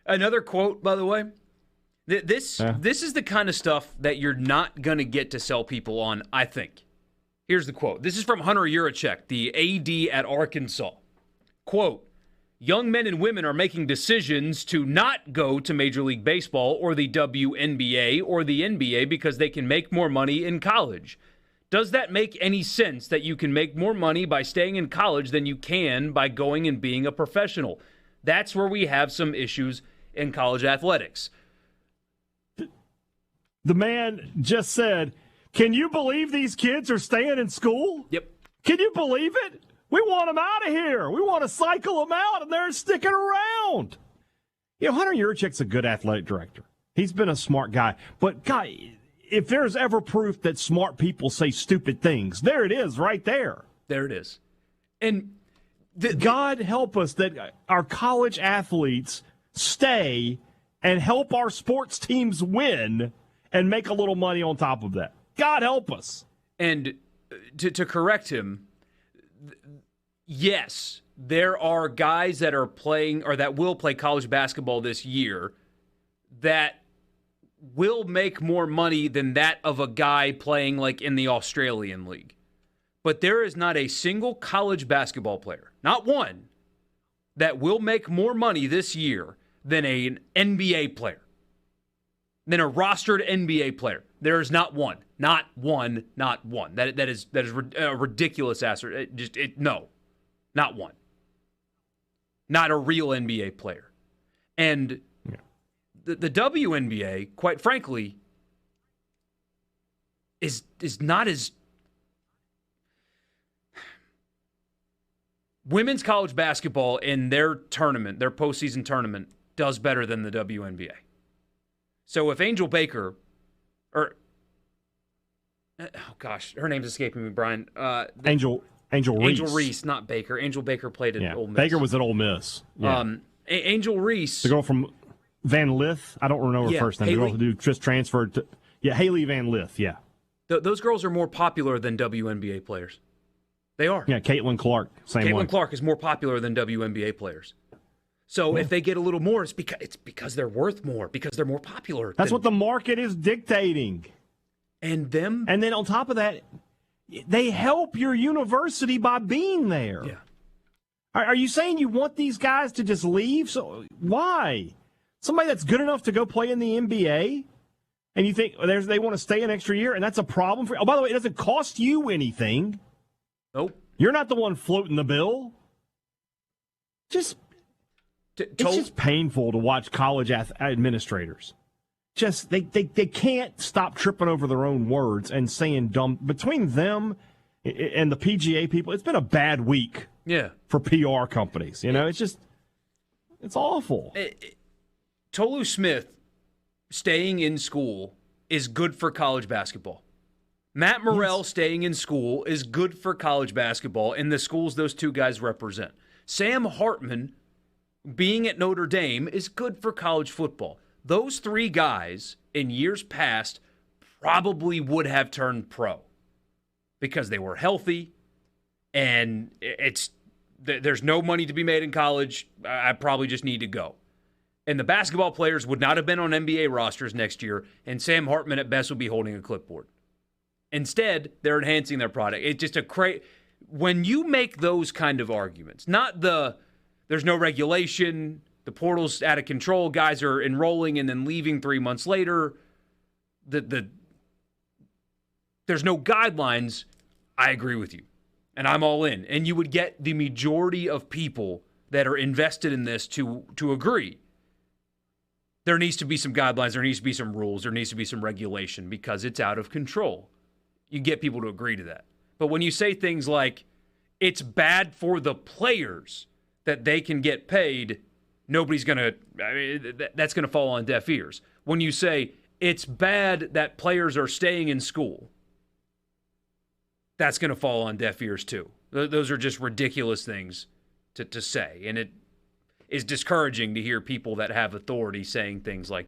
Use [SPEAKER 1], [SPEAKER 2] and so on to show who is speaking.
[SPEAKER 1] Another quote, by the way. This is the kind of stuff that you're not going to get to sell people on, I think. Here's the quote. This is from Hunter Yurachek, the AD at Arkansas. Quote, young men and women are making decisions to not go to Major League Baseball or the WNBA or the NBA because they can make more money in college. Does that make any sense that you can make more money by staying in college than you can by going and being a professional? That's where we have some issues in college athletics.
[SPEAKER 2] The man just said, can you believe these kids are staying in school?
[SPEAKER 1] Yep.
[SPEAKER 2] Can you believe it? We want them out of here. We want to cycle them out, and they're sticking around. You know, Hunter Yurachek's a good athletic director. He's been a smart guy. But, God, if there's ever proof that smart people say stupid things, there it is right there.
[SPEAKER 1] There it is. And
[SPEAKER 2] God help us that our college athletes stay and help our sports teams win and make a little money on top of that. God help us.
[SPEAKER 1] And to correct him, yes, there are guys that are playing or that will play college basketball this year that will make more money than that of a guy playing like in the Australian League. But there is not a single college basketball player, not one, that will make more money this year than an NBA player, than a rostered NBA player. There is not one. Not one. Not one. That is a ridiculous answer. No. Not one. Not a real NBA player. And the WNBA, quite frankly, is not as... Women's college basketball in their tournament, their postseason tournament, does better than the WNBA. So if Angel Baker, her name's escaping me, Brian.
[SPEAKER 2] Angel Reese.
[SPEAKER 1] Angel Reese, not Baker. Angel Baker played at Ole Miss.
[SPEAKER 2] Baker was at Ole Miss. Yeah.
[SPEAKER 1] Angel Reese.
[SPEAKER 2] The girl from Van Lith. I don't remember her first name. The girl who just transferred to... Yeah, Haley Van Lith, yeah.
[SPEAKER 1] Those girls are more popular than WNBA players. They are.
[SPEAKER 2] Yeah, Caitlin Clark, same one.
[SPEAKER 1] Caitlin Clark is more popular than WNBA players. So if they get a little more, it's because they're worth more, because they're more popular.
[SPEAKER 2] That's what the market is dictating.
[SPEAKER 1] And then
[SPEAKER 2] on top of that, they help your university by being there.
[SPEAKER 1] Yeah.
[SPEAKER 2] Are you saying you want these guys to just leave? So why? Somebody that's good enough to go play in the NBA, and you think they want to stay an extra year, and that's a problem for you? Oh, by the way, it doesn't cost you anything.
[SPEAKER 1] Nope.
[SPEAKER 2] You're not the one floating the bill. It's just painful to watch college administrators. They can't stop tripping over their own words and saying dumb. Between them and the PGA people, it's been a bad week.
[SPEAKER 1] Yeah.
[SPEAKER 2] For PR companies, it's awful.
[SPEAKER 1] Tolu Smith staying in school is good for college basketball. Matt Morrell staying in school is good for college basketball in the schools those two guys represent. Sam Hartman being at Notre Dame is good for college football. Those three guys in years past probably would have turned pro because they were healthy and there's no money to be made in college. I probably just need to go. And the basketball players would not have been on NBA rosters next year, and Sam Hartman at best would be holding a clipboard. Instead, they're enhancing their product. It's just when you make those kind of arguments, not there's no regulation, the portal's out of control, guys are enrolling and then leaving 3 months later, there's no guidelines, I agree with you. And I'm all in. And you would get the majority of people that are invested in this to agree. There needs to be some guidelines, there needs to be some rules, there needs to be some regulation because it's out of control. You get people to agree to that. But when you say things like, it's bad for the players that they can get paid, that's going to fall on deaf ears. When you say, it's bad that players are staying in school, that's going to fall on deaf ears too. Those are just ridiculous things to say. And it is discouraging to hear people that have authority saying things like